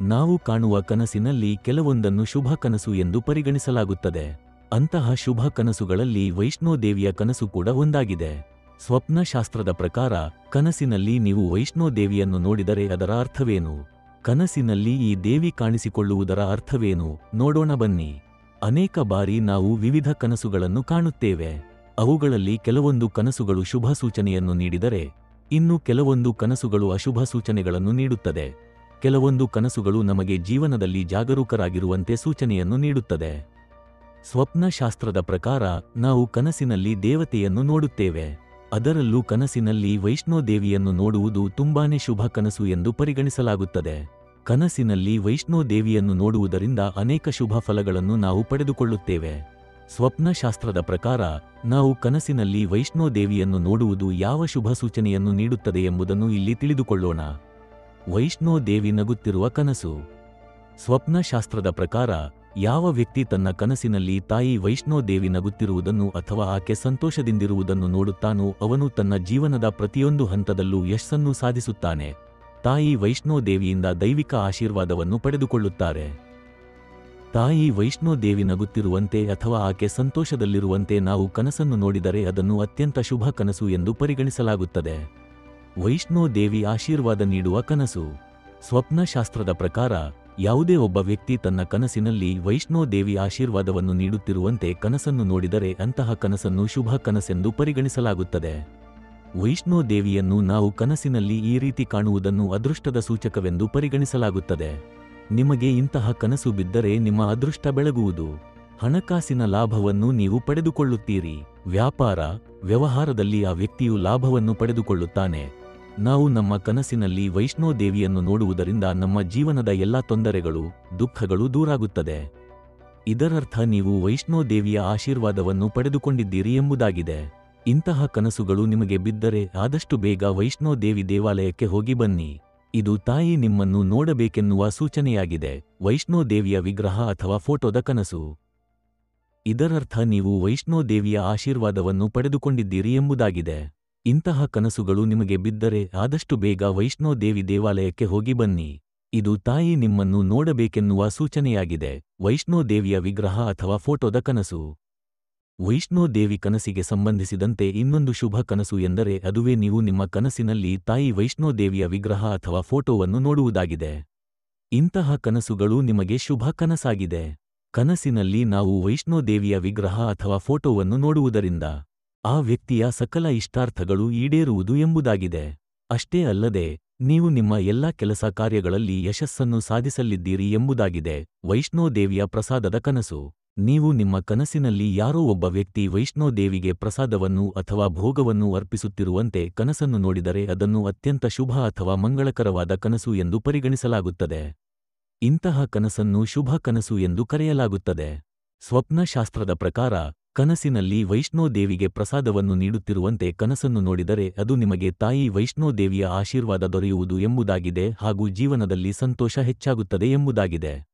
ನಾವು ಕಾಣುವ ಕನಸಿನಲ್ಲಿ ಕೆಲವೊಂದನ್ನು ಶುಭ ಕನಸು ಎಂದು ಪರಿಗಣಿಸಲಾಗುತ್ತದೆ. ಅಂತಹ ಶುಭ ಕನಸುಗಳಲ್ಲಿ ವೈಷ್ಣೋದೇವಿಯ ಕನಸು ಕೂಡ ಒಂದಾಗಿದೆ. ಸ್ವಪ್ನಶಾಸ್ತ್ರದ ಪ್ರಕಾರ ಕನಸಿನಲ್ಲಿ ನೀವು ವೈಷ್ಣೋದೇವಿಯನ್ನು ನೋಡಿದರೆ ಅದರ ಅರ್ಥವೇನು? ಕನಸಿನಲ್ಲಿ ಈ ದೇವಿ ಕಾಣಿಸಿಕೊಳ್ಳುವುದರ ಅರ್ಥವೇನು ನೋಡೋಣ ಬನ್ನಿ. ಅನೇಕ ಬಾರಿ ನಾವು ವಿವಿಧ ಕನಸುಗಳನ್ನು ಕಾಣುತ್ತೇವೆ. ಅವುಗಳಲ್ಲಿ ಕೆಲವೊಂದು ಕನಸುಗಳು ಶುಭ ಸೂಚನೆಯನ್ನು ನೀಡಿದರೆ, ಇನ್ನು ಕೆಲವೊಂದು ಕನಸುಗಳು ಅಶುಭ ಸೂಚನೆಗಳನ್ನು ನೀಡುತ್ತದೆ. ಕೆಲವೊಂದು ಕನಸುಗಳು ನಮಗೆ ಜೀವನದಲ್ಲಿ ಜಾಗರೂಕರಾಗಿರುವಂತೆ ಸೂಚನೆಯನ್ನು ನೀಡುತ್ತದೆ. ಸ್ವಪ್ನಶಾಸ್ತ್ರದ ಪ್ರಕಾರ ನಾವು ಕನಸಿನಲ್ಲಿ ದೇವತೆಯನ್ನು ನೋಡುತ್ತೇವೆ. ಅದರಲ್ಲೂ ಕನಸಿನಲ್ಲಿ ವೈಷ್ಣೋದೇವಿಯನ್ನು ನೋಡುವುದು ತುಂಬಾನೇ ಶುಭ ಕನಸು ಎಂದು ಪರಿಗಣಿಸಲಾಗುತ್ತದೆ. ಕನಸಿನಲ್ಲಿ ವೈಷ್ಣೋದೇವಿಯನ್ನು ನೋಡುವುದರಿಂದ ಅನೇಕ ಶುಭ ಫಲಗಳನ್ನು ನಾವು ಪಡೆದುಕೊಳ್ಳುತ್ತೇವೆ. ಸ್ವಪ್ನಶಾಸ್ತ್ರದ ಪ್ರಕಾರ ನಾವು ಕನಸಿನಲ್ಲಿ ವೈಷ್ಣೋದೇವಿಯನ್ನು ನೋಡುವುದು ಯಾವ ಶುಭ ಸೂಚನೆಯನ್ನು ನೀಡುತ್ತದೆ ಎಂಬುದನ್ನು ಇಲ್ಲಿ ತಿಳಿದುಕೊಳ್ಳೋಣ. ವೈಷ್ಣೋದೇವಿ ನಗುತ್ತಿರುವ ಕನಸು. ಸ್ವಪ್ನಶಾಸ್ತ್ರದ ಪ್ರಕಾರ ಯಾವ ವ್ಯಕ್ತಿ ತನ್ನ ಕನಸಿನಲ್ಲಿ ತಾಯಿ ವೈಷ್ಣೋದೇವಿ ನಗುತ್ತಿರುವುದನ್ನು ಅಥವಾ ಆಕೆ ಸಂತೋಷದಿಂದಿರುವುದನ್ನು ನೋಡುತ್ತಾನೋ ಅವನು ತನ್ನ ಜೀವನದ ಪ್ರತಿಯೊಂದು ಹಂತದಲ್ಲೂ ಯಶಸ್ಸನ್ನು ಸಾಧಿಸುತ್ತಾನೆ. ತಾಯಿ ವೈಷ್ಣೋದೇವಿಯಿಂದ ದೈವಿಕ ಆಶೀರ್ವಾದವನ್ನು ಪಡೆದುಕೊಳ್ಳುತ್ತಾರೆ. ತಾಯಿ ವೈಷ್ಣೋದೇವಿ ನಗುತ್ತಿರುವಂತೆ ಅಥವಾ ಆಕೆ ಸಂತೋಷದಲ್ಲಿರುವಂತೆ ನಾವು ಕನಸನ್ನು ನೋಡಿದರೆ ಅದನ್ನು ಅತ್ಯಂತ ಶುಭ ಕನಸು ಎಂದು ಪರಿಗಣಿಸಲಾಗುತ್ತದೆ. ವೈಷ್ಣೋದೇವಿ ಆಶೀರ್ವಾದ ನೀಡುವ ಕನಸು. ಸ್ವಪ್ನಶಾಸ್ತ್ರದ ಪ್ರಕಾರ ಯಾವುದೇ ಒಬ್ಬ ವ್ಯಕ್ತಿ ತನ್ನ ಕನಸಿನಲ್ಲಿ ವೈಷ್ಣೋದೇವಿ ಆಶೀರ್ವಾದವನ್ನು ನೀಡುತ್ತಿರುವಂತೆ ಕನಸನ್ನು ನೋಡಿದರೆ ಅಂತಹ ಕನಸನ್ನು ಶುಭ ಕನಸೆಂದು ಪರಿಗಣಿಸಲಾಗುತ್ತದೆ. ವೈಷ್ಣೋದೇವಿಯನ್ನು ನಾವು ಕನಸಿನಲ್ಲಿ ಈ ರೀತಿ ಕಾಣುವುದನ್ನು ಅದೃಷ್ಟದ ಸೂಚಕವೆಂದು ಪರಿಗಣಿಸಲಾಗುತ್ತದೆ. ನಿಮಗೆ ಇಂತಹ ಕನಸು ಬಿದ್ದರೆ ನಿಮ್ಮ ಅದೃಷ್ಟ ಬೆಳಗುವುದು. ಹಣಕಾಸಿನ ಲಾಭವನ್ನು ನೀವು ಪಡೆದುಕೊಳ್ಳುತ್ತೀರಿ. ವ್ಯಾಪಾರ ವ್ಯವಹಾರದಲ್ಲಿ ಆ ವ್ಯಕ್ತಿಯು ಲಾಭವನ್ನು ಪಡೆದುಕೊಳ್ಳುತ್ತಾನೆ. ನಾವು ನಮ್ಮ ಕನಸಿನಲ್ಲಿ ವೈಷ್ಣೋದೇವಿಯನ್ನು ನೋಡುವುದರಿಂದ ನಮ್ಮ ಜೀವನದ ಎಲ್ಲ ತೊಂದರೆಗಳು, ದುಃಖಗಳು ದೂರಾಗುತ್ತದೆ. ಇದರರ್ಥ ನೀವು ವೈಷ್ಣೋದೇವಿಯ ಆಶೀರ್ವಾದವನ್ನು ಪಡೆದುಕೊಂಡಿದ್ದೀರಿ ಎಂಬುದಾಗಿದೆ. ಇಂತಹ ಕನಸುಗಳು ನಿಮಗೆ ಬಿದ್ದರೆ ಆದಷ್ಟು ಬೇಗ ವೈಷ್ಣೋದೇವಿ ದೇವಾಲಯಕ್ಕೆ ಹೋಗಿ ಬನ್ನಿ. ಇದು ತಾಯಿ ನಿಮ್ಮನ್ನು ನೋಡಬೇಕೆನ್ನುವ ಸೂಚನೆಯಾಗಿದೆ. ವೈಷ್ಣೋದೇವಿಯ ವಿಗ್ರಹ ಅಥವಾ ಫೋಟೋದ ಕನಸು. ಇದರರ್ಥ ನೀವು ವೈಷ್ಣೋದೇವಿಯ ಆಶೀರ್ವಾದವನ್ನು ಪಡೆದುಕೊಂಡಿದ್ದೀರಿ ಎಂಬುದಾಗಿದೆ. ಇಂತಹ ಕನಸುಗಳು ನಿಮಗೆ ಬಿದ್ದರೆ ಆದಷ್ಟು ಬೇಗ ವೈಷ್ಣೋದೇವಿ ದೇವಾಲಯಕ್ಕೆ ಹೋಗಿ ಬನ್ನಿ. ಇದು ತಾಯಿ ನಿಮ್ಮನ್ನು ನೋಡಬೇಕೆನ್ನುವ ಸೂಚನೆಯಾಗಿದೆ. ವೈಷ್ಣೋದೇವಿಯ ವಿಗ್ರಹ ಅಥವಾ ಫೋಟೋದ ಕನಸು. ವೈಷ್ಣೋದೇವಿ ಕನಸಿಗೆ ಸಂಬಂಧಿಸಿದಂತೆ ಇನ್ನೊಂದು ಶುಭ ಕನಸು ಎಂದರೆ ಅದುವೇ ನೀವು ನಿಮ್ಮ ಕನಸಿನಲ್ಲಿ ತಾಯಿ ವೈಷ್ಣೋದೇವಿಯ ವಿಗ್ರಹ ಅಥವಾ ಫೋಟೋವನ್ನು ನೋಡುವುದಾಗಿದೆ. ಇಂತಹ ಕನಸುಗಳು ನಿಮಗೆ ಶುಭ ಕನಸಾಗಿದೆ. ಕನಸಿನಲ್ಲಿ ನಾವು ವೈಷ್ಣೋದೇವಿಯ ವಿಗ್ರಹ ಅಥವಾ ಫೋಟೋವನ್ನು ನೋಡುವುದರಿಂದ ಆ ವ್ಯಕ್ತಿಯ ಸಕಲ ಇಷ್ಟಾರ್ಥಗಳು ಈಡೇರುವುದು ಎಂಬುದಾಗಿದೆ. ಅಷ್ಟೇ ಅಲ್ಲದೆ ನೀವು ನಿಮ್ಮ ಎಲ್ಲ ಕೆಲಸ ಕಾರ್ಯಗಳಲ್ಲಿ ಯಶಸ್ಸನ್ನು ಸಾಧಿಸಲಿದ್ದೀರಿ ಎಂಬುದಾಗಿದೆ. ವೈಷ್ಣೋದೇವಿಯ ಪ್ರಸಾದದ ಕನಸು. ನೀವು ನಿಮ್ಮ ಕನಸಿನಲ್ಲಿ ಯಾರೋ ಒಬ್ಬ ವ್ಯಕ್ತಿ ವೈಷ್ಣೋದೇವಿಗೆ ಪ್ರಸಾದವನ್ನು ಅಥವಾ ಭೋಗವನ್ನು ಅರ್ಪಿಸುತ್ತಿರುವಂತೆ ಕನಸನ್ನು ನೋಡಿದರೆ ಅದನ್ನು ಅತ್ಯಂತ ಶುಭ ಅಥವಾ ಮಂಗಳಕರವಾದ ಕನಸು ಎಂದು ಪರಿಗಣಿಸಲಾಗುತ್ತದೆ. ಇಂತಹ ಕನಸನ್ನು ಶುಭ ಕನಸು ಎಂದು ಕರೆಯಲಾಗುತ್ತದೆ. ಸ್ವಪ್ನಶಾಸ್ತ್ರದ ಪ್ರಕಾರ ಕನಸಿನಲ್ಲಿ ವೈಷ್ಣೋದೇವಿಗೆ ಪ್ರಸಾದವನ್ನು ನೀಡುತ್ತಿರುವಂತೆ ಕನಸನ್ನು ನೋಡಿದರೆ ಅದು ನಿಮಗೆ ತಾಯಿ ವೈಷ್ಣೋದೇವಿಯ ಆಶೀರ್ವಾದ ದೊರೆಯುವುದು ಎಂಬುದಾಗಿದೆ ಹಾಗೂ ಜೀವನದಲ್ಲಿ ಸಂತೋಷ ಹೆಚ್ಚಾಗುತ್ತದೆ ಎಂಬುದಾಗಿದೆ.